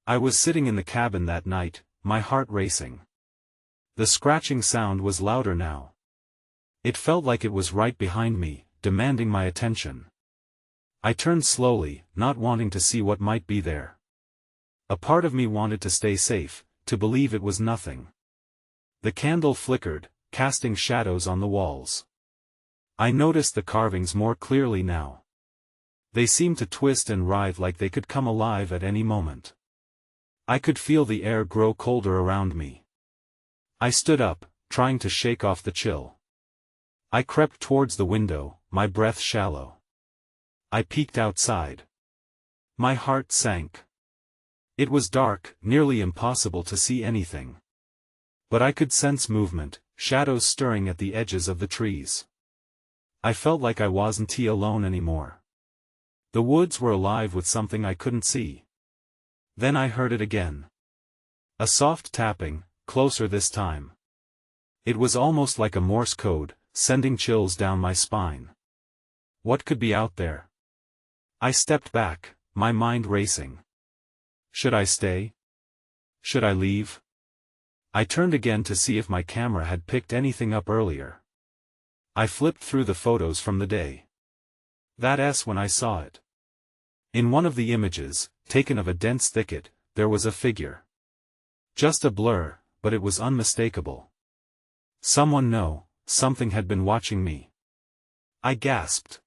I was sitting in the cabin that night, my heart racing. The scratching sound was louder now. It felt like it was right behind me, demanding my attention. I turned slowly, not wanting to see what might be there. A part of me wanted to stay safe, to believe it was nothing. The candle flickered, casting shadows on the walls. I noticed the carvings more clearly now. They seemed to twist and writhe like they could come alive at any moment. I could feel the air grow colder around me. I stood up, trying to shake off the chill. I crept towards the window, my breath shallow. I peeked outside. My heart sank. It was dark, nearly impossible to see anything. But I could sense movement, shadows stirring at the edges of the trees. I felt like I wasn't alone anymore. The woods were alive with something I couldn't see. Then I heard it again. A soft tapping, closer this time. It was almost like a Morse code, sending chills down my spine. What could be out there? I stepped back, my mind racing. Should I stay? Should I leave? I turned again to see if my camera had picked anything up earlier. I flipped through the photos from the day. That's when I saw it. In one of the images, taken of a dense thicket, there was a figure. Just a blur, but it was unmistakable. Something had been watching me. I gasped.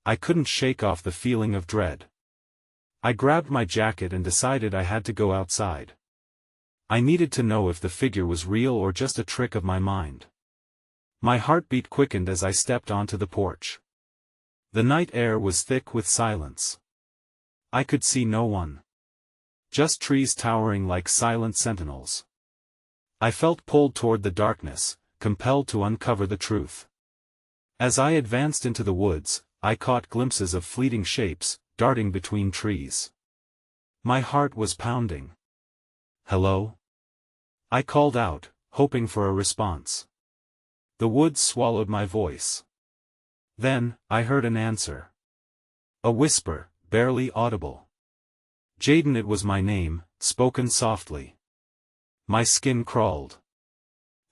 I couldn't shake off the feeling of dread. I grabbed my jacket and decided I had to go outside. I needed to know if the figure was real or just a trick of my mind. My heartbeat quickened as I stepped onto the porch. The night air was thick with silence. I could see no one. Just trees towering like silent sentinels. I felt pulled toward the darkness, compelled to uncover the truth. As I advanced into the woods, I caught glimpses of fleeting shapes, darting between trees. My heart was pounding. "Hello?" I called out, hoping for a response. The woods swallowed my voice. Then, I heard an answer. A whisper, barely audible. Jaden, it was my name, spoken softly. My skin crawled.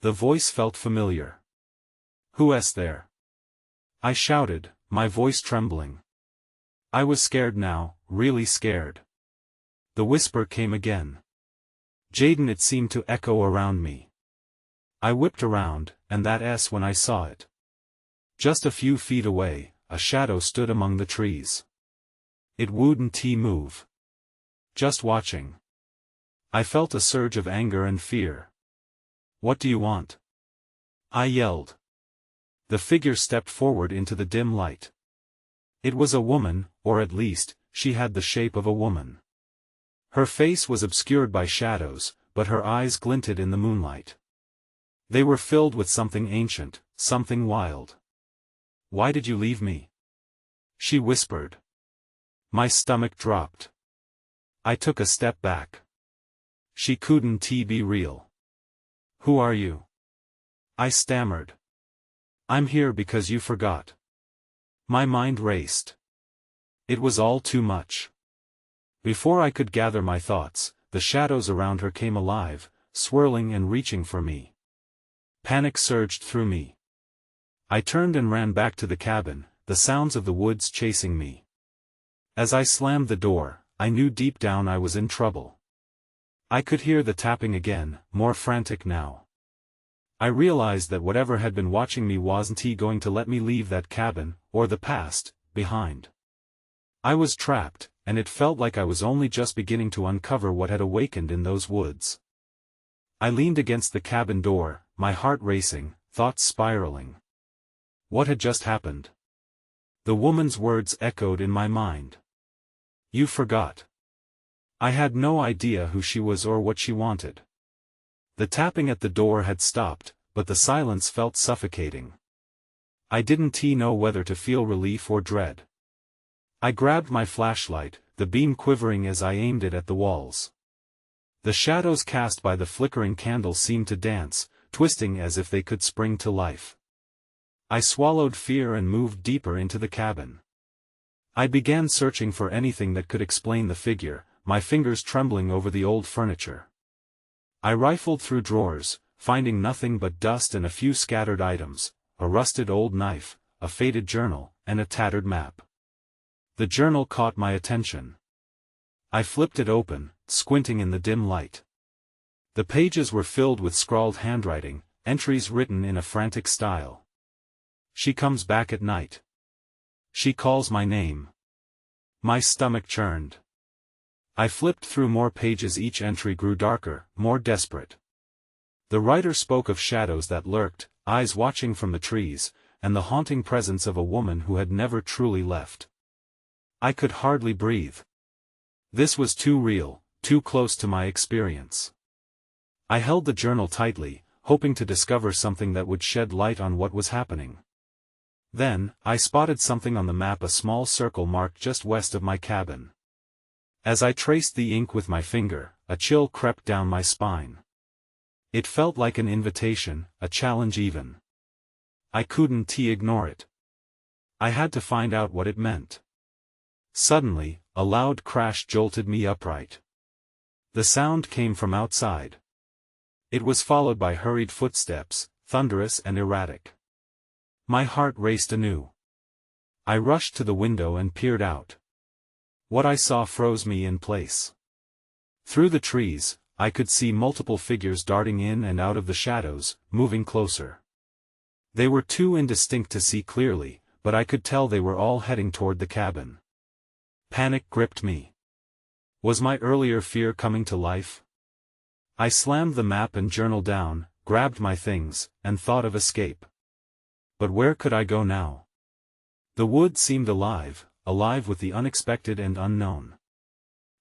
The voice felt familiar. "Who's there?" I shouted, my voice trembling. I was scared now, really scared. The whisper came again. Jaden, it seemed to echo around me. I whipped around, and that's when I saw it. Just a few feet away, a shadow stood among the trees. It wouldn't move. Just watching. I felt a surge of anger and fear. "What do you want?" I yelled. The figure stepped forward into the dim light. It was a woman, or at least, she had the shape of a woman. Her face was obscured by shadows, but her eyes glinted in the moonlight. They were filled with something ancient, something wild. "Why did you leave me?" she whispered. My stomach dropped. I took a step back. She couldn't be real. "Who are you?" I stammered. "I'm here because you forgot." My mind raced. It was all too much. Before I could gather my thoughts, the shadows around her came alive, swirling and reaching for me. Panic surged through me. I turned and ran back to the cabin, the sounds of the woods chasing me. As I slammed the door, I knew deep down I was in trouble. I could hear the tapping again, more frantic now. I realized that whatever had been watching me wasn't going to let me leave that cabin, or the past, behind. I was trapped, and it felt like I was only just beginning to uncover what had awakened in those woods. I leaned against the cabin door, my heart racing, thoughts spiraling. What had just happened? The woman's words echoed in my mind. "You forgot." I had no idea who she was or what she wanted. The tapping at the door had stopped, but the silence felt suffocating. I didn't know whether to feel relief or dread. I grabbed my flashlight, the beam quivering as I aimed it at the walls. The shadows cast by the flickering candle seemed to dance, twisting as if they could spring to life. I swallowed fear and moved deeper into the cabin. I began searching for anything that could explain the figure, my fingers trembling over the old furniture. I rifled through drawers, finding nothing but dust and a few scattered items, a rusted old knife, a faded journal, and a tattered map. The journal caught my attention. I flipped it open, squinting in the dim light. The pages were filled with scrawled handwriting, entries written in a frantic style. She comes back at night. She calls my name. My stomach churned. I flipped through more pages. Each entry grew darker, more desperate. The writer spoke of shadows that lurked, eyes watching from the trees, and the haunting presence of a woman who had never truly left. I could hardly breathe. This was too real, too close to my experience. I held the journal tightly, hoping to discover something that would shed light on what was happening. Then, I spotted something on the map, a small circle marked just west of my cabin. As I traced the ink with my finger, a chill crept down my spine. It felt like an invitation, a challenge even. I couldn't ignore it. I had to find out what it meant. Suddenly, a loud crash jolted me upright. The sound came from outside. It was followed by hurried footsteps, thunderous and erratic. My heart raced anew. I rushed to the window and peered out. What I saw froze me in place. Through the trees, I could see multiple figures darting in and out of the shadows, moving closer. They were too indistinct to see clearly, but I could tell they were all heading toward the cabin. Panic gripped me. Was my earlier fear coming to life? I slammed the map and journal down, grabbed my things, and thought of escape. But where could I go now? The woods seemed alive, alive with the unexpected and unknown.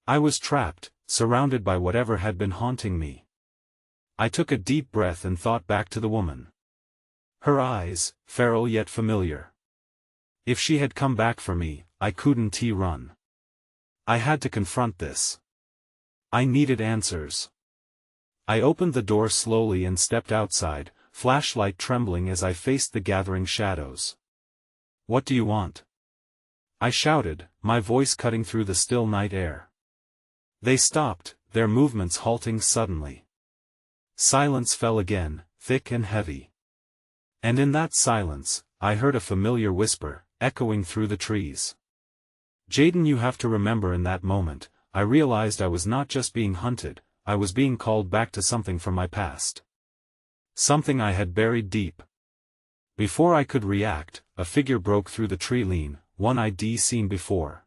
I was trapped, surrounded by whatever had been haunting me. I took a deep breath and thought back to the woman. Her eyes, feral yet familiar. If she had come back for me, I couldn't run. I had to confront this. I needed answers. I opened the door slowly and stepped outside, flashlight trembling as I faced the gathering shadows. "What do you want?" I shouted, my voice cutting through the still night air. They stopped, their movements halting suddenly. Silence fell again, thick and heavy. And in that silence, I heard a familiar whisper, echoing through the trees. "Jaden, you have to remember." In that moment, I realized I was not just being hunted, I was being called back to something from my past. Something I had buried deep. Before I could react, a figure broke through the tree line, one I'd seen before.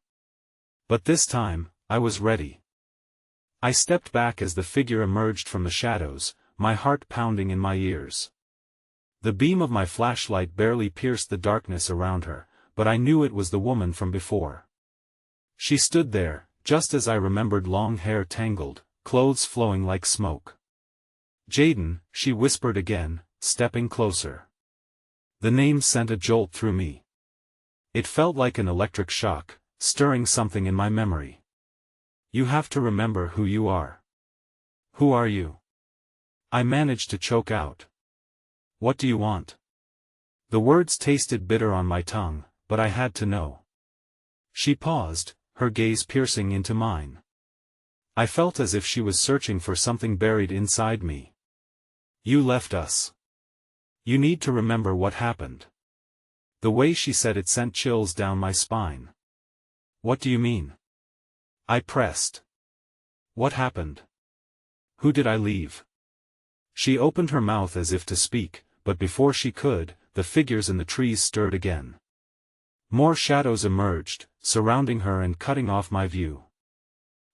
But this time, I was ready. I stepped back as the figure emerged from the shadows, my heart pounding in my ears. The beam of my flashlight barely pierced the darkness around her, but I knew it was the woman from before. She stood there, just as I remembered, long hair tangled, clothes flowing like smoke. "Jaden," she whispered again, stepping closer. The name sent a jolt through me. It felt like an electric shock, stirring something in my memory. "You have to remember who you are." "Who are you?" I managed to choke out. "What do you want?" The words tasted bitter on my tongue, but I had to know. She paused, her gaze piercing into mine. I felt as if she was searching for something buried inside me. "You left us. You need to remember what happened." The way she said it sent chills down my spine. "What do you mean?" I pressed. "What happened? Who did I leave?" She opened her mouth as if to speak, but before she could, the figures in the trees stirred again. More shadows emerged, surrounding her and cutting off my view.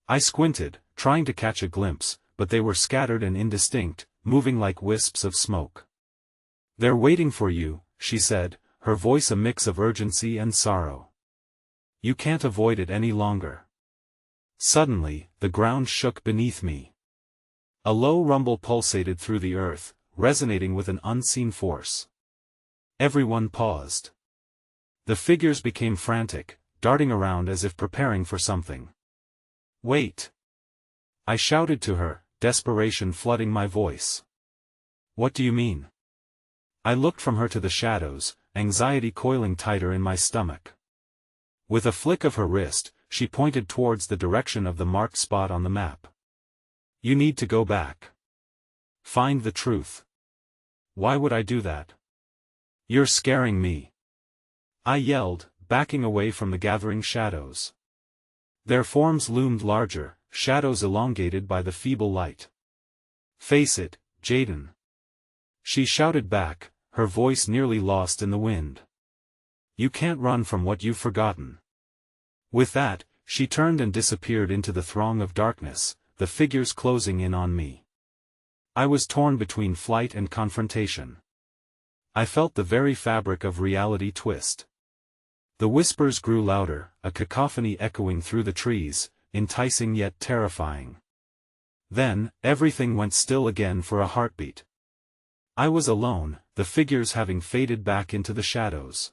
I squinted, trying to catch a glimpse, but they were scattered and indistinct, moving like wisps of smoke. "They're waiting for you," she said, her voice a mix of urgency and sorrow. "You can't avoid it any longer." Suddenly, the ground shook beneath me. A low rumble pulsated through the earth, resonating with an unseen force. Everyone paused. The figures became frantic, darting around as if preparing for something. "Wait!" I shouted to her, desperation flooding my voice. "What do you mean?" I looked from her to the shadows, anxiety coiling tighter in my stomach. With a flick of her wrist, she pointed towards the direction of the marked spot on the map. You need to go back. Find the truth. Why would I do that? You're scaring me. I yelled, backing away from the gathering shadows. Their forms loomed larger, shadows elongated by the feeble light. Face it, Jaden. She shouted back, her voice nearly lost in the wind. You can't run from what you've forgotten. With that, she turned and disappeared into the throng of darkness, the figures closing in on me. I was torn between flight and confrontation. I felt the very fabric of reality twist. The whispers grew louder, a cacophony echoing through the trees, enticing yet terrifying. Then, everything went still again for a heartbeat. I was alone, the figures having faded back into the shadows.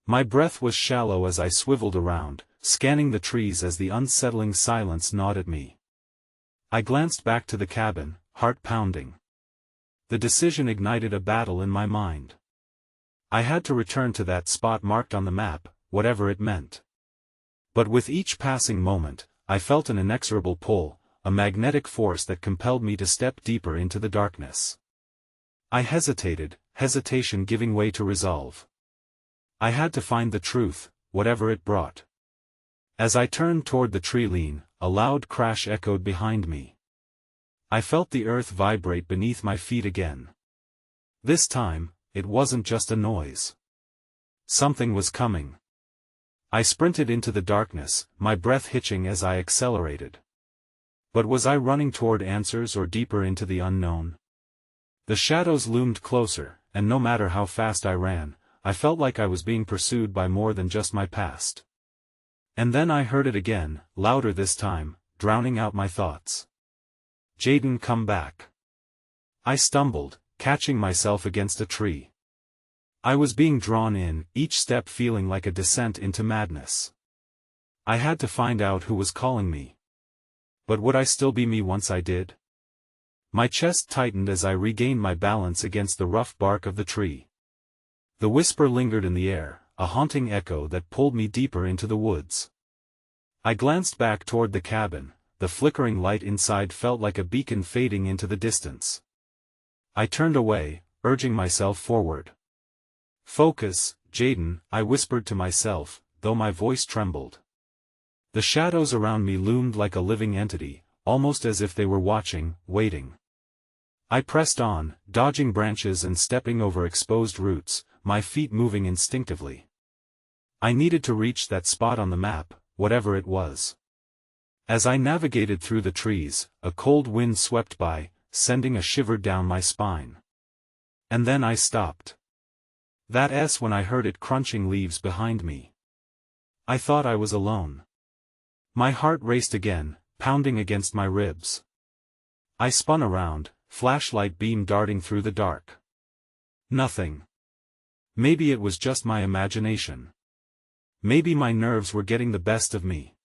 My breath was shallow as I swiveled around, scanning the trees as the unsettling silence gnawed at me. I glanced back to the cabin, heart pounding. The decision ignited a battle in my mind. I had to return to that spot marked on the map, whatever it meant. But with each passing moment, I felt an inexorable pull, a magnetic force that compelled me to step deeper into the darkness. I hesitated, hesitation giving way to resolve. I had to find the truth, whatever it brought. As I turned toward the tree line, a loud crash echoed behind me. I felt the earth vibrate beneath my feet again. This time, it wasn't just a noise. Something was coming. I sprinted into the darkness, my breath hitching as I accelerated. But was I running toward answers or deeper into the unknown? The shadows loomed closer, and no matter how fast I ran, I felt like I was being pursued by more than just my past. And then I heard it again, louder this time, drowning out my thoughts. Jaden, come back. I stumbled, catching myself against a tree. I was being drawn in, each step feeling like a descent into madness. I had to find out who was calling me. But would I still be me once I did? My chest tightened as I regained my balance against the rough bark of the tree. The whisper lingered in the air, a haunting echo that pulled me deeper into the woods. I glanced back toward the cabin, the flickering light inside felt like a beacon fading into the distance. I turned away, urging myself forward. Focus, Jaden, I whispered to myself, though my voice trembled. The shadows around me loomed like a living entity, almost as if they were watching, waiting. I pressed on, dodging branches and stepping over exposed roots, my feet moving instinctively. I needed to reach that spot on the map, whatever it was. As I navigated through the trees, a cold wind swept by, sending a shiver down my spine. And then I stopped. That's when I heard it crunching leaves behind me. I thought I was alone. My heart raced again, pounding against my ribs. I spun around, flashlight beam darting through the dark. Nothing. Maybe it was just my imagination. Maybe my nerves were getting the best of me.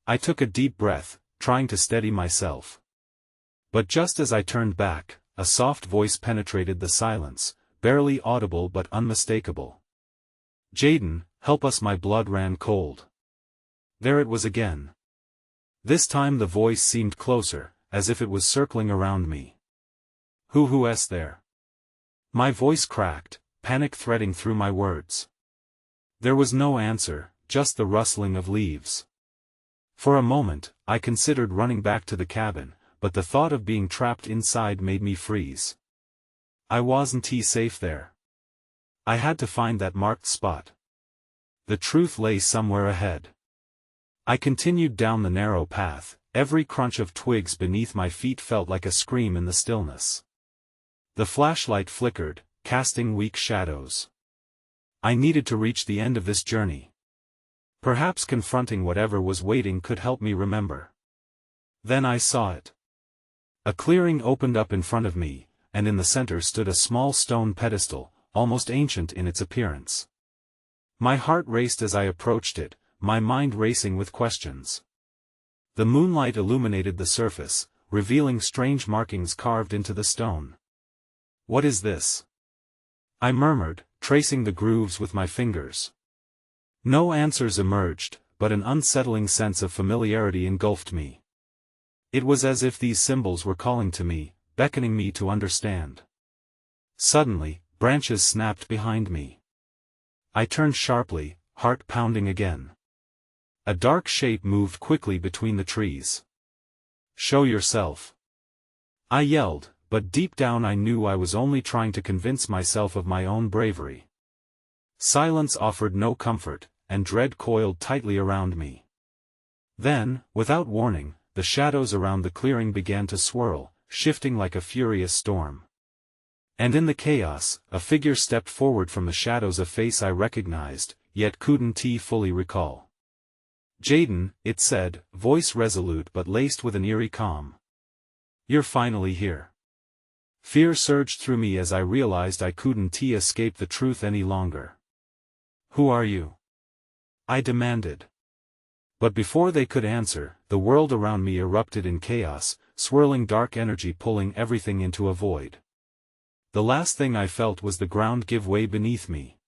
I took a deep breath, trying to steady myself. But just as I turned back, a soft voice penetrated the silence, barely audible but unmistakable. Jaden, help us! My blood ran cold. There it was again. This time the voice seemed closer, as if it was circling around me. Who's there? My voice cracked, panic threading through my words. There was no answer, just the rustling of leaves. For a moment, I considered running back to the cabin, but the thought of being trapped inside made me freeze. I wasn't safe there. I had to find that marked spot. The truth lay somewhere ahead. I continued down the narrow path, every crunch of twigs beneath my feet felt like a scream in the stillness. The flashlight flickered, casting weak shadows. I needed to reach the end of this journey. Perhaps confronting whatever was waiting could help me remember. Then I saw it. A clearing opened up in front of me, and in the center stood a small stone pedestal, almost ancient in its appearance. My heart raced as I approached it, my mind racing with questions. The moonlight illuminated the surface, revealing strange markings carved into the stone. What is this? I murmured, tracing the grooves with my fingers. No answers emerged, but an unsettling sense of familiarity engulfed me. It was as if these symbols were calling to me, beckoning me to understand. Suddenly, branches snapped behind me. I turned sharply, heart pounding again. A dark shape moved quickly between the trees. "Show yourself!" I yelled, but deep down I knew I was only trying to convince myself of my own bravery. Silence offered no comfort, and dread coiled tightly around me. Then, without warning, the shadows around the clearing began to swirl, shifting like a furious storm. And in the chaos, a figure stepped forward from the shadows, a face I recognized, yet couldn't fully recall. "Jaden," it said, voice resolute but laced with an eerie calm. "You're finally here." Fear surged through me as I realized I couldn't escape the truth any longer. "Who are you?" I demanded. But before they could answer, the world around me erupted in chaos, swirling dark energy pulling everything into a void. The last thing I felt was the ground give way beneath me.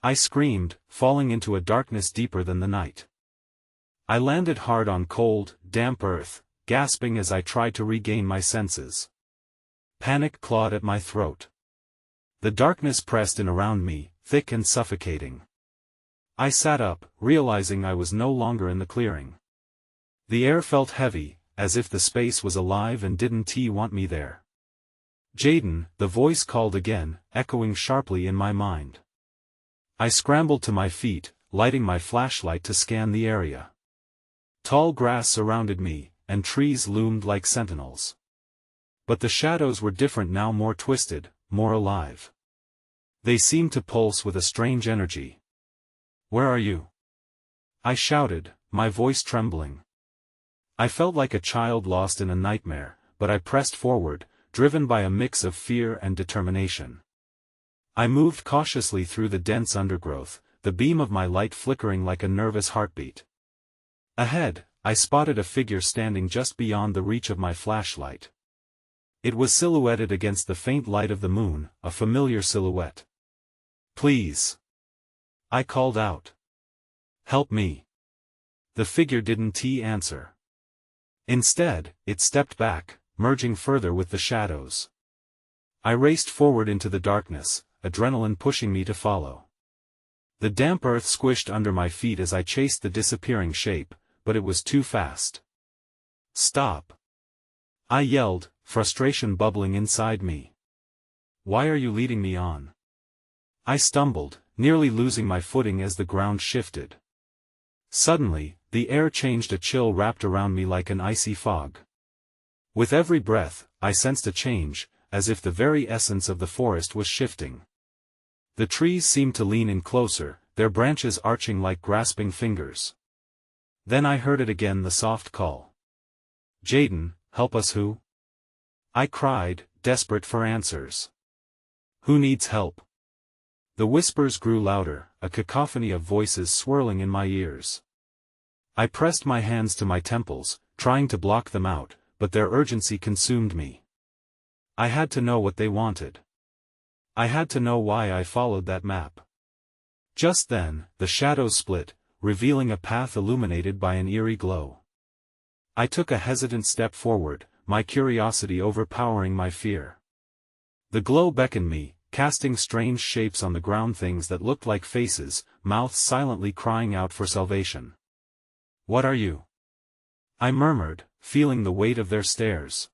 I screamed, falling into a darkness deeper than the night. I landed hard on cold, damp earth, gasping as I tried to regain my senses. Panic clawed at my throat. The darkness pressed in around me, thick and suffocating. I sat up, realizing I was no longer in the clearing. The air felt heavy, as if the space was alive and didn't want me there. "Jaden," the voice called again, echoing sharply in my mind. I scrambled to my feet, lighting my flashlight to scan the area. Tall grass surrounded me, and trees loomed like sentinels. But the shadows were different now, more twisted, more alive. They seemed to pulse with a strange energy. "Where are you?" I shouted, my voice trembling. I felt like a child lost in a nightmare, but I pressed forward, driven by a mix of fear and determination. I moved cautiously through the dense undergrowth, the beam of my light flickering like a nervous heartbeat. Ahead, I spotted a figure standing just beyond the reach of my flashlight. It was silhouetted against the faint light of the moon, a familiar silhouette. "Please!" I called out. "Help me!" The figure didn't answer. Instead, it stepped back, merging further with the shadows. I raced forward into the darkness, adrenaline pushing me to follow. The damp earth squished under my feet as I chased the disappearing shape, but it was too fast. "Stop!" I yelled, frustration bubbling inside me. "Why are you leading me on?" I stumbled, nearly losing my footing as the ground shifted. Suddenly, the air changed, a chill wrapped around me like an icy fog. With every breath, I sensed a change, as if the very essence of the forest was shifting. The trees seemed to lean in closer, their branches arching like grasping fingers. Then I heard it again, the soft call. "Jaden, help us." "Who?" I cried, desperate for answers. "Who needs help?" The whispers grew louder, a cacophony of voices swirling in my ears. I pressed my hands to my temples, trying to block them out, but their urgency consumed me. I had to know what they wanted. I had to know why I followed that map. Just then, the shadows split, revealing a path illuminated by an eerie glow. I took a hesitant step forward, my curiosity overpowering my fear. The glow beckoned me, casting strange shapes on the ground, things that looked like faces, mouths silently crying out for salvation. "What are you?" I murmured, feeling the weight of their stares.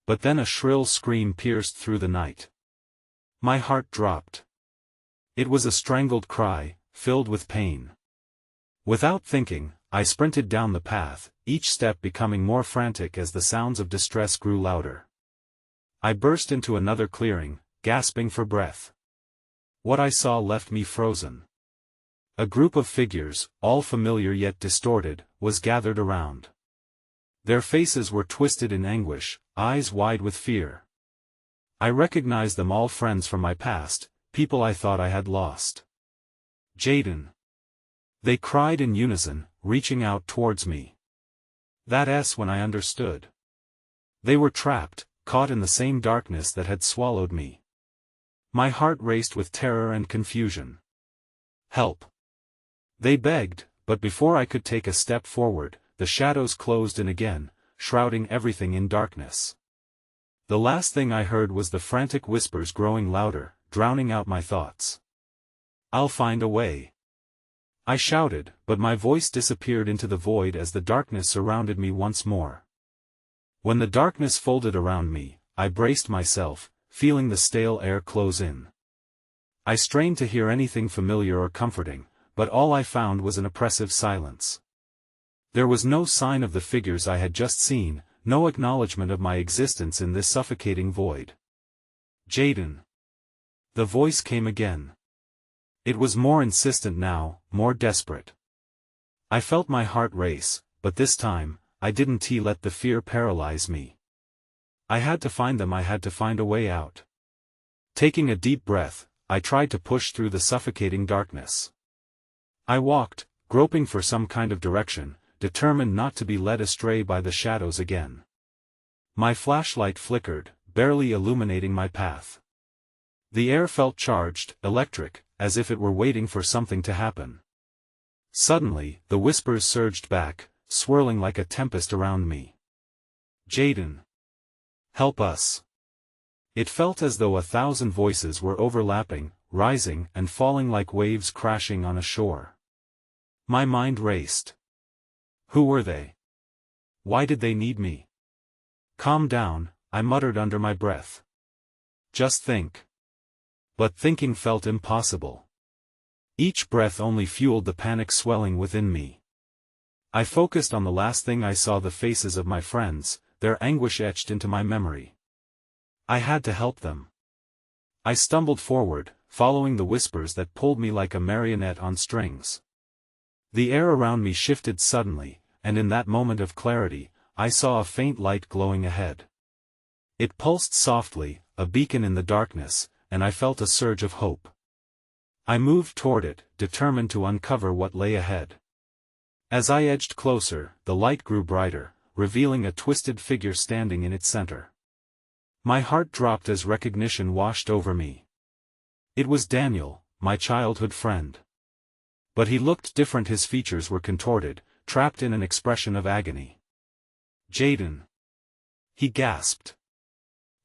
But then a shrill scream pierced through the night. My heart dropped. It was a strangled cry, filled with pain. Without thinking, I sprinted down the path, each step becoming more frantic as the sounds of distress grew louder. I burst into another clearing, gasping for breath. What I saw left me frozen. A group of figures, all familiar yet distorted, was gathered around. Their faces were twisted in anguish, eyes wide with fear. I recognized them all, friends from my past, people I thought I had lost. "Jaden!" They cried in unison, reaching out towards me. That's when I understood. They were trapped, caught in the same darkness that had swallowed me. My heart raced with terror and confusion. "Help!" they begged, but before I could take a step forward, the shadows closed in again, shrouding everything in darkness. The last thing I heard was the frantic whispers growing louder, drowning out my thoughts. "I'll find a way," I shouted, but my voice disappeared into the void as the darkness surrounded me once more. When the darkness folded around me, I braced myself, feeling the stale air close in. I strained to hear anything familiar or comforting, but all I found was an oppressive silence. There was no sign of the figures I had just seen, no acknowledgement of my existence in this suffocating void. "Jaden." The voice came again. It was more insistent now, more desperate. I felt my heart race, but this time, I didn't let the fear paralyze me. I had to find them. I had to find a way out. Taking a deep breath, I tried to push through the suffocating darkness. I walked, groping for some kind of direction, determined not to be led astray by the shadows again. My flashlight flickered, barely illuminating my path. The air felt charged, electric, as if it were waiting for something to happen. Suddenly, the whispers surged back, swirling like a tempest around me. "Jaden. Help us." It felt as though 1,000 voices were overlapping, rising and falling like waves crashing on a shore. My mind raced. Who were they? Why did they need me? "Calm down," I muttered under my breath. "Just think." But thinking felt impossible. Each breath only fueled the panic swelling within me. I focused on the last thing I saw: the faces of my friends, their anguish etched into my memory. I had to help them. I stumbled forward, following the whispers that pulled me like a marionette on strings. The air around me shifted suddenly, and in that moment of clarity, I saw a faint light glowing ahead. It pulsed softly, a beacon in the darkness, and I felt a surge of hope. I moved toward it, determined to uncover what lay ahead. As I edged closer, the light grew brighter, revealing a twisted figure standing in its center. My heart dropped as recognition washed over me. It was Daniel, my childhood friend. But he looked different. His features were contorted, trapped in an expression of agony. "Jaden," he gasped.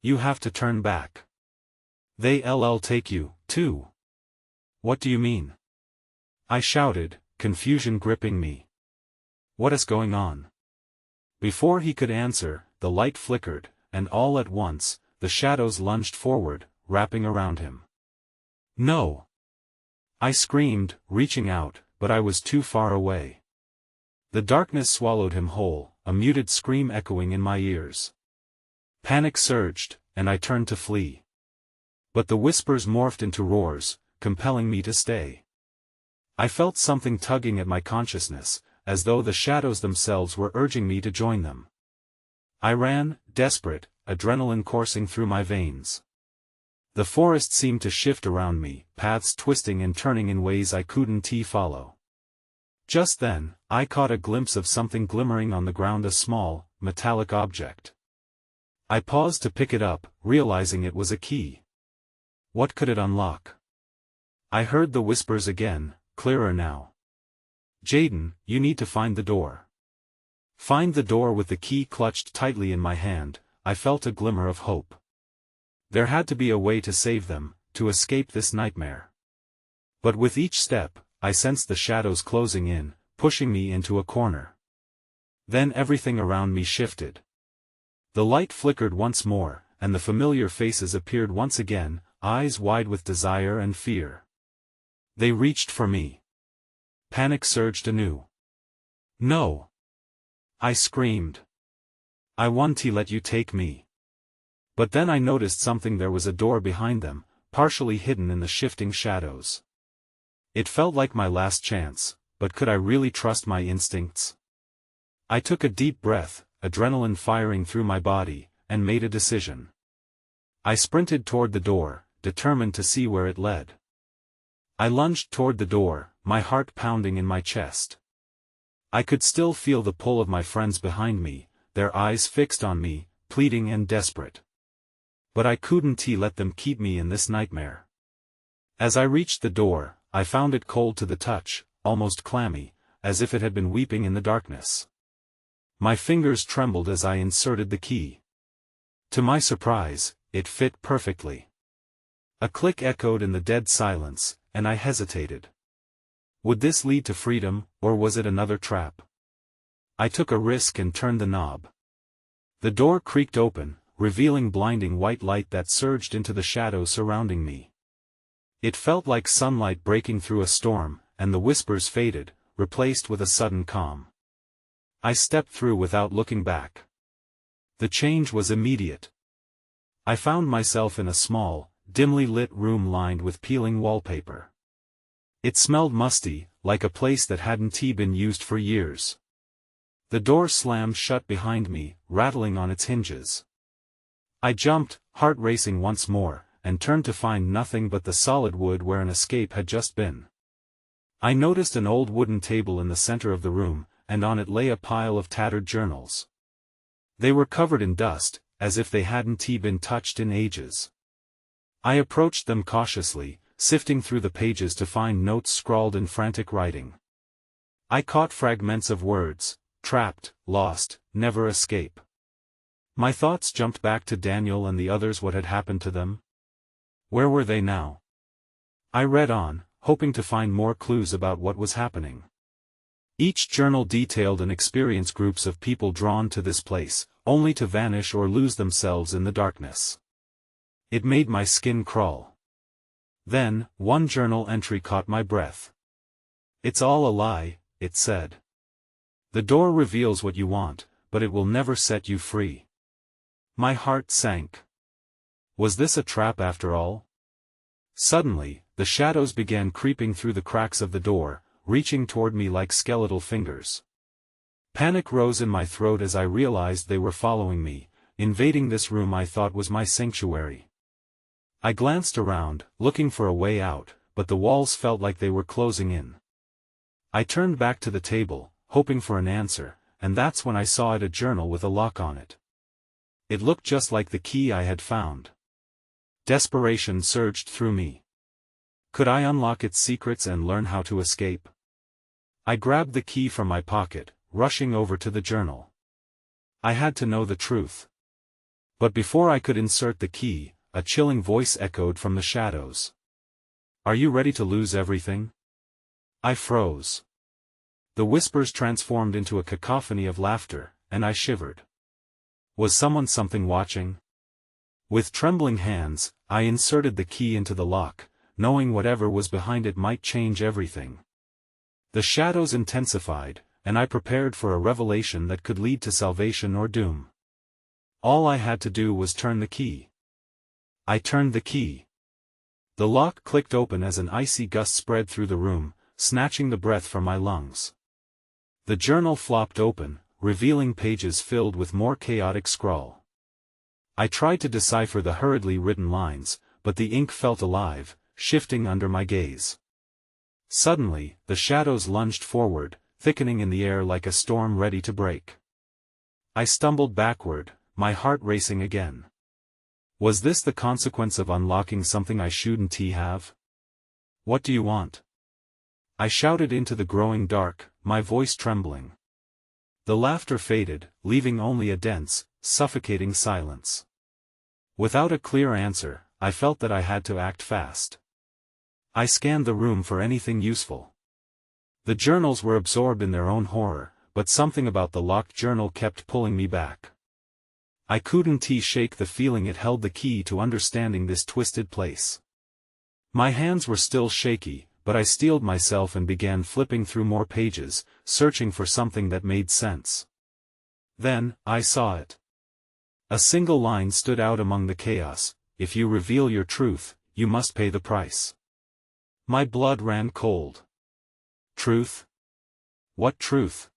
"You have to turn back. They'll take you, too." "What do you mean?" I shouted, confusion gripping me. "What is going on?" Before he could answer, the light flickered, and all at once, the shadows lunged forward, wrapping around him. "No!" I screamed, reaching out, but I was too far away. The darkness swallowed him whole, a muted scream echoing in my ears. Panic surged, and I turned to flee. But the whispers morphed into roars, compelling me to stay. I felt something tugging at my consciousness, as though the shadows themselves were urging me to join them. I ran, desperate, adrenaline coursing through my veins. The forest seemed to shift around me, paths twisting and turning in ways I couldn't follow. Just then, I caught a glimpse of something glimmering on the ground, a small, metallic object. I paused to pick it up, realizing it was a key. What could it unlock? I heard the whispers again, clearer now. "Jaden, you need to find the door." Find the door. With the key clutched tightly in my hand, I felt a glimmer of hope. There had to be a way to save them, to escape this nightmare. But with each step, I sensed the shadows closing in, pushing me into a corner. Then everything around me shifted. The light flickered once more, and the familiar faces appeared once again, eyes wide with desire and fear. They reached for me. Panic surged anew. "No!" I screamed. "I want to let you take me." But then I noticed something. There was a door behind them, partially hidden in the shifting shadows. It felt like my last chance, but could I really trust my instincts? I took a deep breath, adrenaline firing through my body, and made a decision. I sprinted toward the door, determined to see where it led. I lunged toward the door, my heart pounding in my chest. I could still feel the pull of my friends behind me, their eyes fixed on me, pleading and desperate. But I couldn't let them keep me in this nightmare. As I reached the door, I found it cold to the touch, almost clammy, as if it had been weeping in the darkness. My fingers trembled as I inserted the key. To my surprise, it fit perfectly. A click echoed in the dead silence, and I hesitated. Would this lead to freedom, or was it another trap? I took a risk and turned the knob. The door creaked open, revealing blinding white light that surged into the shadows surrounding me. It felt like sunlight breaking through a storm, and the whispers faded, replaced with a sudden calm. I stepped through without looking back. The change was immediate. I found myself in a small, dimly lit room lined with peeling wallpaper. It smelled musty, like a place that hadn't been used for years. The door slammed shut behind me, rattling on its hinges. I jumped, heart racing once more, and turned to find nothing but the solid wood where an escape had just been. I noticed an old wooden table in the center of the room, and on it lay a pile of tattered journals. They were covered in dust, as if they hadn't been touched in ages. I approached them cautiously, sifting through the pages to find notes scrawled in frantic writing. I caught fragments of words: trapped, lost, never escape. My thoughts jumped back to Daniel and the others. What had happened to them? Where were they now? I read on, hoping to find more clues about what was happening. Each journal detailed an experience, groups of people drawn to this place, only to vanish or lose themselves in the darkness. It made my skin crawl. Then, one journal entry caught my breath. "It's all a lie," it said. "The door reveals what you want, but it will never set you free." My heart sank. Was this a trap after all? Suddenly, the shadows began creeping through the cracks of the door, reaching toward me like skeletal fingers. Panic rose in my throat as I realized they were following me, invading this room I thought was my sanctuary. I glanced around, looking for a way out, but the walls felt like they were closing in. I turned back to the table, hoping for an answer, and that's when I saw it, a journal with a lock on it. It looked just like the key I had found. Desperation surged through me. Could I unlock its secrets and learn how to escape? I grabbed the key from my pocket, rushing over to the journal. I had to know the truth. But before I could insert the key, a chilling voice echoed from the shadows. "Are you ready to lose everything?" I froze. The whispers transformed into a cacophony of laughter, and I shivered. Was something watching? With trembling hands, I inserted the key into the lock, knowing whatever was behind it might change everything. The shadows intensified, and I prepared for a revelation that could lead to salvation or doom. All I had to do was turn the key. I turned the key. The lock clicked open as an icy gust spread through the room, snatching the breath from my lungs. The journal flopped open, revealing pages filled with more chaotic scrawl. I tried to decipher the hurriedly written lines, but the ink felt alive, shifting under my gaze. Suddenly, the shadows lunged forward, thickening in the air like a storm ready to break. I stumbled backward, my heart racing again. Was this the consequence of unlocking something I shouldn't have? "What do you want?" I shouted into the growing dark, my voice trembling. The laughter faded, leaving only a dense, suffocating silence. Without a clear answer, I felt that I had to act fast. I scanned the room for anything useful. The journals were absorbed in their own horror, but something about the locked journal kept pulling me back. I couldn't shake the feeling it held the key to understanding this twisted place. My hands were still shaky, but I steeled myself and began flipping through more pages, searching for something that made sense. Then, I saw it. A single line stood out among the chaos: "If you reveal your truth, you must pay the price." My blood ran cold. Truth? What truth?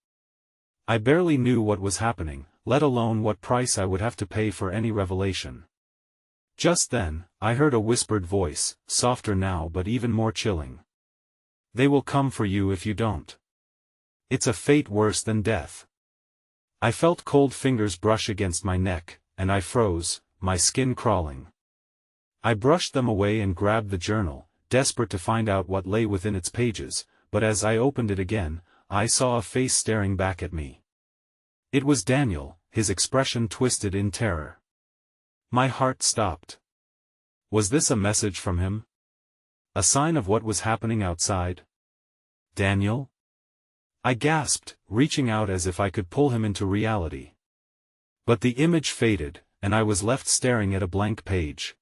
I barely knew what was happening, let alone what price I would have to pay for any revelation. Just then, I heard a whispered voice, softer now but even more chilling. "They will come for you if you don't. It's a fate worse than death." I felt cold fingers brush against my neck, and I froze, my skin crawling. I brushed them away and grabbed the journal, desperate to find out what lay within its pages, but as I opened it again, I saw a face staring back at me. It was Daniel, his expression twisted in terror. My heart stopped. Was this a message from him? A sign of what was happening outside? Daniel? I gasped, reaching out as if I could pull him into reality. But the image faded, and I was left staring at a blank page.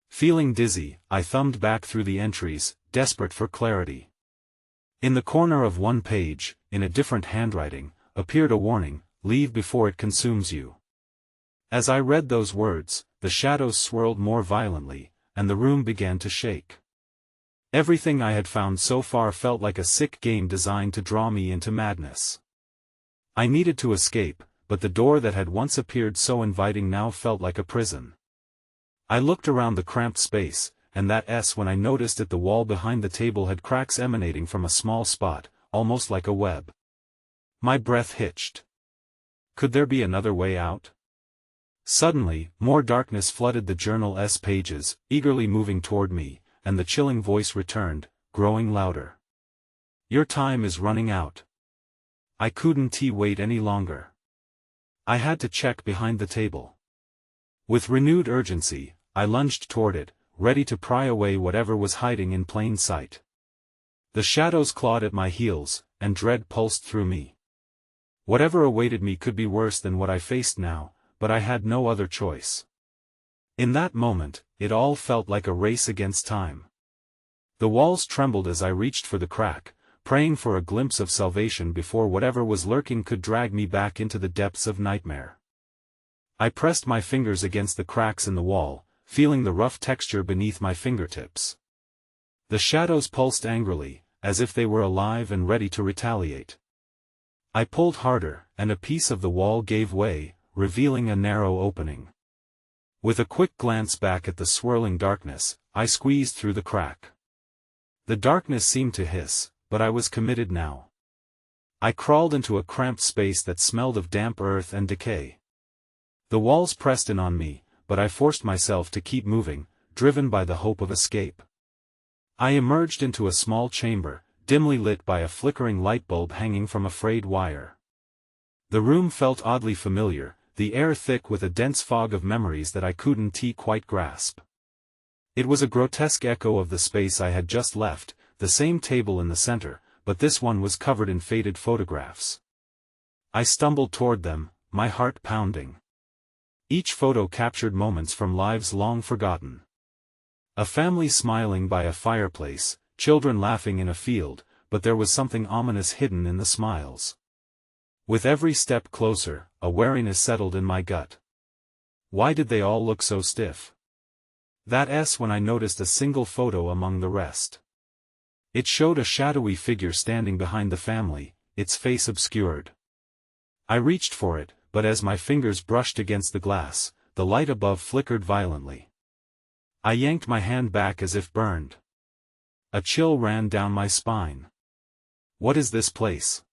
Feeling dizzy, I thumbed back through the entries, desperate for clarity. In the corner of one page, in a different handwriting, appeared a warning: leave before it consumes you. As I read those words, the shadows swirled more violently, and the room began to shake. Everything I had found so far felt like a sick game designed to draw me into madness. I needed to escape, but the door that had once appeared so inviting now felt like a prison. I looked around the cramped space, and that when I noticed that the wall behind the table had cracks emanating from a small spot, almost like a web. My breath hitched. Could there be another way out? Suddenly, more darkness flooded the journal's pages, eagerly moving toward me, and the chilling voice returned, growing louder. Your time is running out. I couldn't wait any longer. I had to check behind the table. With renewed urgency, I lunged toward it, ready to pry away whatever was hiding in plain sight. The shadows clawed at my heels, and dread pulsed through me. Whatever awaited me could be worse than what I faced now, but I had no other choice. In that moment, it all felt like a race against time. The walls trembled as I reached for the crack, praying for a glimpse of salvation before whatever was lurking could drag me back into the depths of nightmare. I pressed my fingers against the cracks in the wall, feeling the rough texture beneath my fingertips. The shadows pulsed angrily, as if they were alive and ready to retaliate. I pulled harder, and a piece of the wall gave way, revealing a narrow opening. With a quick glance back at the swirling darkness, I squeezed through the crack. The darkness seemed to hiss, but I was committed now. I crawled into a cramped space that smelled of damp earth and decay. The walls pressed in on me, but I forced myself to keep moving, driven by the hope of escape. I emerged into a small chamber, dimly lit by a flickering light bulb hanging from a frayed wire. The room felt oddly familiar, the air thick with a dense fog of memories that I couldn't quite grasp. It was a grotesque echo of the space I had just left, the same table in the center, but this one was covered in faded photographs. I stumbled toward them, my heart pounding. Each photo captured moments from lives long forgotten. A family smiling by a fireplace, children laughing in a field, but there was something ominous hidden in the smiles. With every step closer, a wariness settled in my gut. Why did they all look so stiff? That's when I noticed a single photo among the rest. It showed a shadowy figure standing behind the family, its face obscured. I reached for it, but as my fingers brushed against the glass, the light above flickered violently. I yanked my hand back as if burned. A chill ran down my spine. What is this place?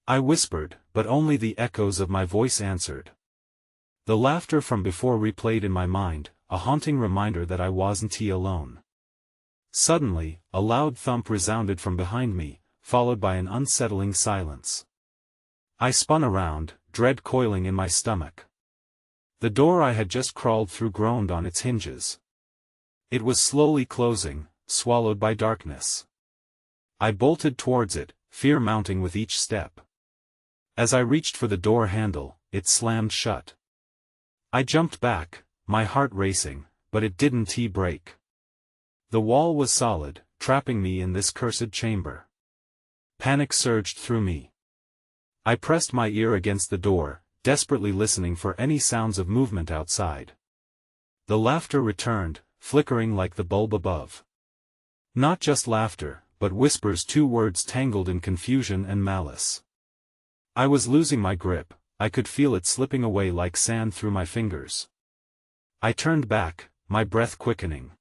I whispered, but only the echoes of my voice answered. The laughter from before replayed in my mind, a haunting reminder that I wasn't alone. Suddenly, a loud thump resounded from behind me, followed by an unsettling silence. I spun around, dread coiling in my stomach. The door I had just crawled through groaned on its hinges. It was slowly closing, swallowed by darkness. I bolted towards it, fear mounting with each step. As I reached for the door handle, it slammed shut. I jumped back, my heart racing, but it didn't break. The wall was solid, trapping me in this cursed chamber. Panic surged through me. I pressed my ear against the door, desperately listening for any sounds of movement outside. The laughter returned, flickering like the bulb above. Not just laughter, but whispers, two words tangled in confusion and malice. I was losing my grip, I could feel it slipping away like sand through my fingers. I turned back, my breath quickening.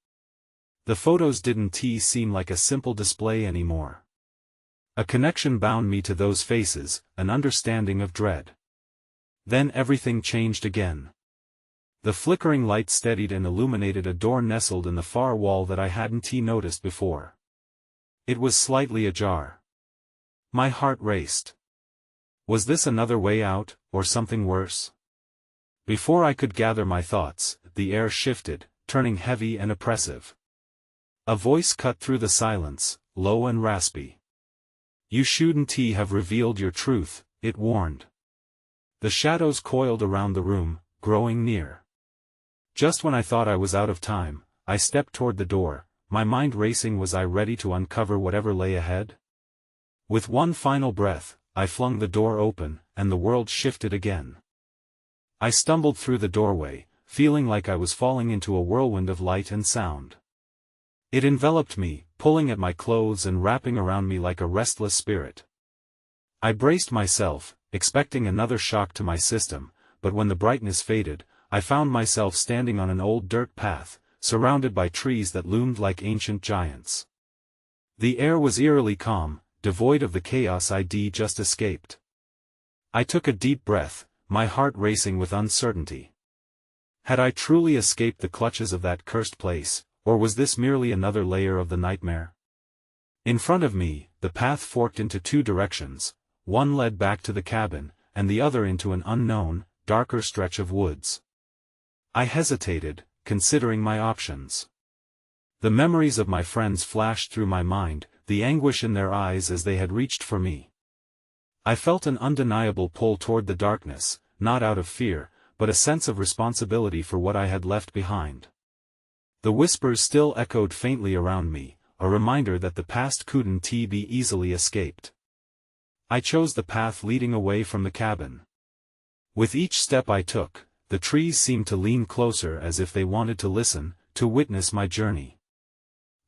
The photos didn't seem like a simple display anymore. A connection bound me to those faces, an understanding of dread. Then everything changed again. The flickering light steadied and illuminated a door nestled in the far wall that I hadn't noticed before. It was slightly ajar. My heart raced. Was this another way out, or something worse? Before I could gather my thoughts, the air shifted, turning heavy and oppressive. A voice cut through the silence, low and raspy. "You shouldn't have revealed your truth," it warned. The shadows coiled around the room, growing near. Just when I thought I was out of time, I stepped toward the door, my mind racing. Was I ready to uncover whatever lay ahead? With one final breath, I flung the door open, and the world shifted again. I stumbled through the doorway, feeling like I was falling into a whirlwind of light and sound. It enveloped me, pulling at my clothes and wrapping around me like a restless spirit. I braced myself, expecting another shock to my system, but when the brightness faded, I found myself standing on an old dirt path, surrounded by trees that loomed like ancient giants. The air was eerily calm, devoid of the chaos I'd just escaped. I took a deep breath, my heart racing with uncertainty. Had I truly escaped the clutches of that cursed place, or was this merely another layer of the nightmare? In front of me, the path forked into two directions, one led back to the cabin, and the other into an unknown, darker stretch of woods. I hesitated, considering my options. The memories of my friends flashed through my mind, the anguish in their eyes as they had reached for me. I felt an undeniable pull toward the darkness, not out of fear, but a sense of responsibility for what I had left behind. The whispers still echoed faintly around me, a reminder that the past couldn't be easily escaped. I chose the path leading away from the cabin. With each step I took, the trees seemed to lean closer as if they wanted to listen, to witness my journey.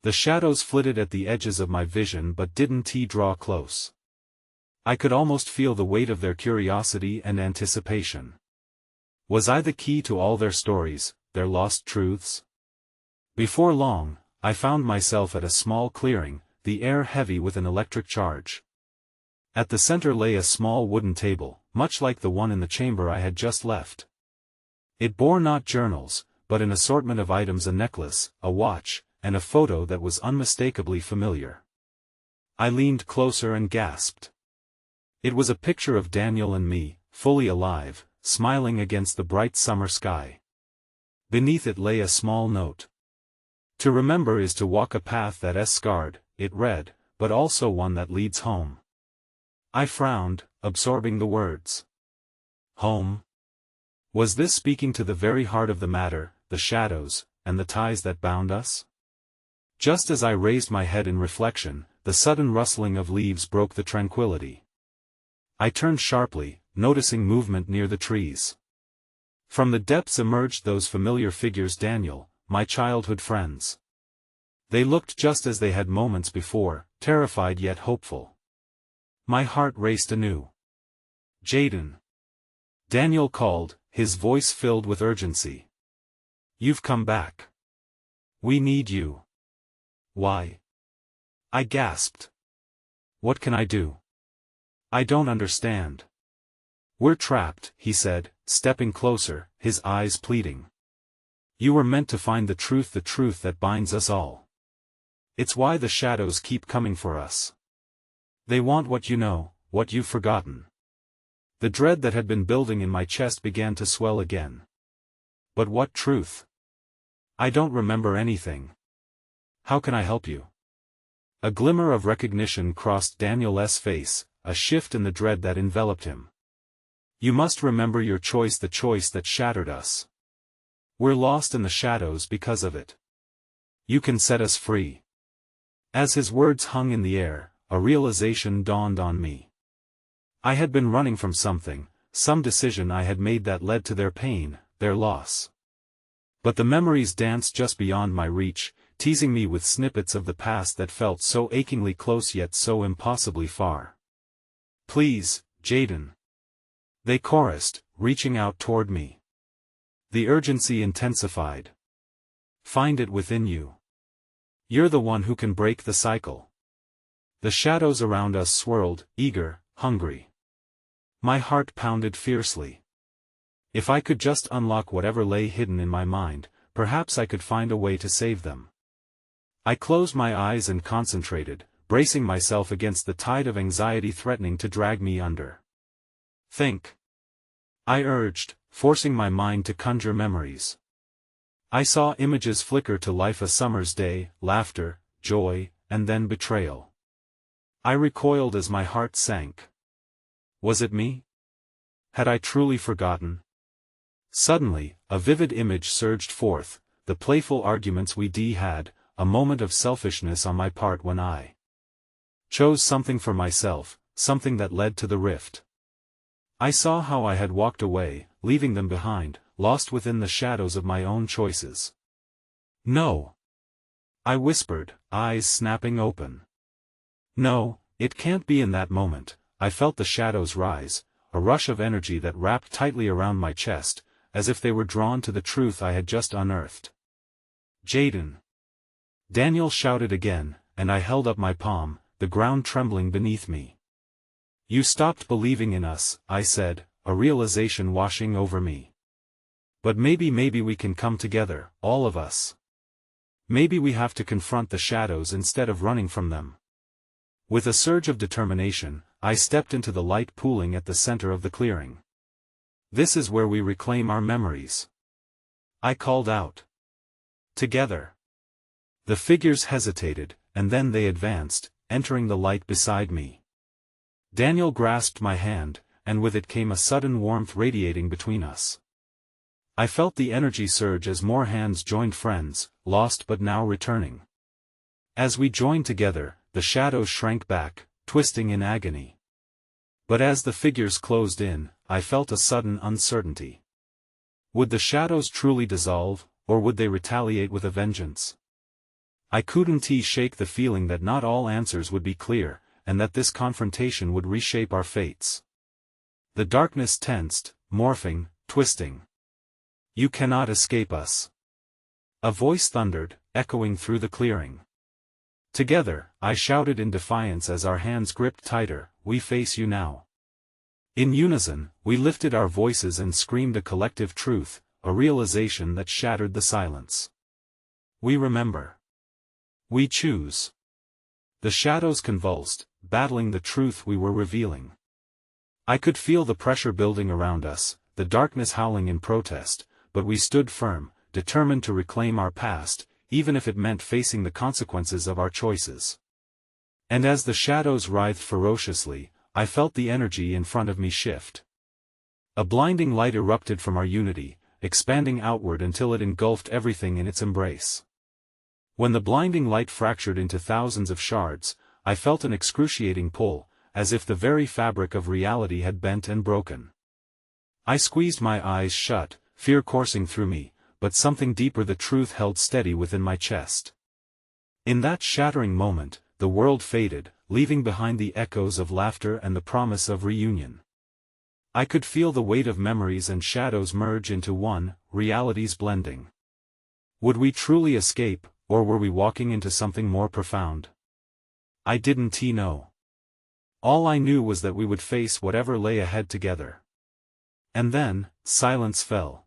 The shadows flitted at the edges of my vision but didn't draw close. I could almost feel the weight of their curiosity and anticipation. Was I the key to all their stories, their lost truths? Before long, I found myself at a small clearing, the air heavy with an electric charge. At the center lay a small wooden table, much like the one in the chamber I had just left. It bore not journals, but an assortment of items: a necklace, a watch, and a photo that was unmistakably familiar. I leaned closer and gasped. It was a picture of Daniel and me, fully alive, smiling against the bright summer sky. Beneath it lay a small note. "To remember is to walk a path that is scarred," it read, "but also one that leads home." I frowned, absorbing the words. Home? Was this speaking to the very heart of the matter, the shadows, and the ties that bound us? Just as I raised my head in reflection, the sudden rustling of leaves broke the tranquility. I turned sharply, noticing movement near the trees. From the depths emerged those familiar figures: Daniel, my childhood friends. They looked just as they had moments before, terrified yet hopeful. My heart raced anew. "Jaden!" Daniel called, his voice filled with urgency. "You've come back. We need you." "Why?" I gasped. "What can I do? I don't understand." "We're trapped," he said, stepping closer, his eyes pleading. "You were meant to find the truth that binds us all. It's why the shadows keep coming for us. They want what you know, what you've forgotten." The dread that had been building in my chest began to swell again. "But what truth? I don't remember anything. How can I help you?" A glimmer of recognition crossed Daniel's face, a shift in the dread that enveloped him. "You must remember your choice, the choice that shattered us. We're lost in the shadows because of it. You can set us free." As his words hung in the air, a realization dawned on me. I had been running from something, some decision I had made that led to their pain, their loss. But the memories danced just beyond my reach, teasing me with snippets of the past that felt so achingly close yet so impossibly far. "Please, Jaden," they chorused, reaching out toward me. The urgency intensified. "Find it within you. You're the one who can break the cycle." The shadows around us swirled, eager, hungry. My heart pounded fiercely. If I could just unlock whatever lay hidden in my mind, perhaps I could find a way to save them. I closed my eyes and concentrated, bracing myself against the tide of anxiety threatening to drag me under. Think, I urged, forcing my mind to conjure memories. I saw images flicker to life: a summer's day, laughter, joy, and then betrayal. I recoiled as my heart sank. Was it me? Had I truly forgotten? Suddenly, a vivid image surged forth, the playful arguments we had, a moment of selfishness on my part when I chose something for myself, something that led to the rift. I saw how I had walked away, leaving them behind, lost within the shadows of my own choices. No, I whispered, eyes snapping open. No, it can't be. In that moment, I felt the shadows rise, a rush of energy that wrapped tightly around my chest, as if they were drawn to the truth I had just unearthed. Jaden! Daniel shouted again, and I held up my palm, the ground trembling beneath me. You stopped believing in us, I said, a realization washing over me. But maybe we can come together, all of us. Maybe we have to confront the shadows instead of running from them. With a surge of determination, I stepped into the light pooling at the center of the clearing. This is where we reclaim our memories, I called out. Together. The figures hesitated, and then they advanced, entering the light beside me. Daniel grasped my hand, and with it came a sudden warmth radiating between us. I felt the energy surge as more hands joined, friends, lost but now returning. As we joined together, the shadows shrank back, twisting in agony. But as the figures closed in, I felt a sudden uncertainty. Would the shadows truly dissolve, or would they retaliate with a vengeance? I couldn't shake the feeling that not all answers would be clear, and that this confrontation would reshape our fates. The darkness tensed, morphing, twisting. You cannot escape us. A voice thundered, echoing through the clearing. Together, I shouted in defiance as our hands gripped tighter, we face you now. In unison, we lifted our voices and screamed a collective truth, a realization that shattered the silence. We remember. We choose. The shadows convulsed, battling the truth we were revealing. I could feel the pressure building around us, the darkness howling in protest, but we stood firm, determined to reclaim our past, even if it meant facing the consequences of our choices. And as the shadows writhed ferociously, I felt the energy in front of me shift. A blinding light erupted from our unity, expanding outward until it engulfed everything in its embrace. When the blinding light fractured into thousands of shards, I felt an excruciating pull, as if the very fabric of reality had bent and broken. I squeezed my eyes shut, fear coursing through me, but something deeper, the truth, held steady within my chest. In that shattering moment, the world faded, leaving behind the echoes of laughter and the promise of reunion. I could feel the weight of memories and shadows merge into one, realities blending. Would we truly escape, or were we walking into something more profound? I didn't know. All I knew was that we would face whatever lay ahead together. And then, silence fell.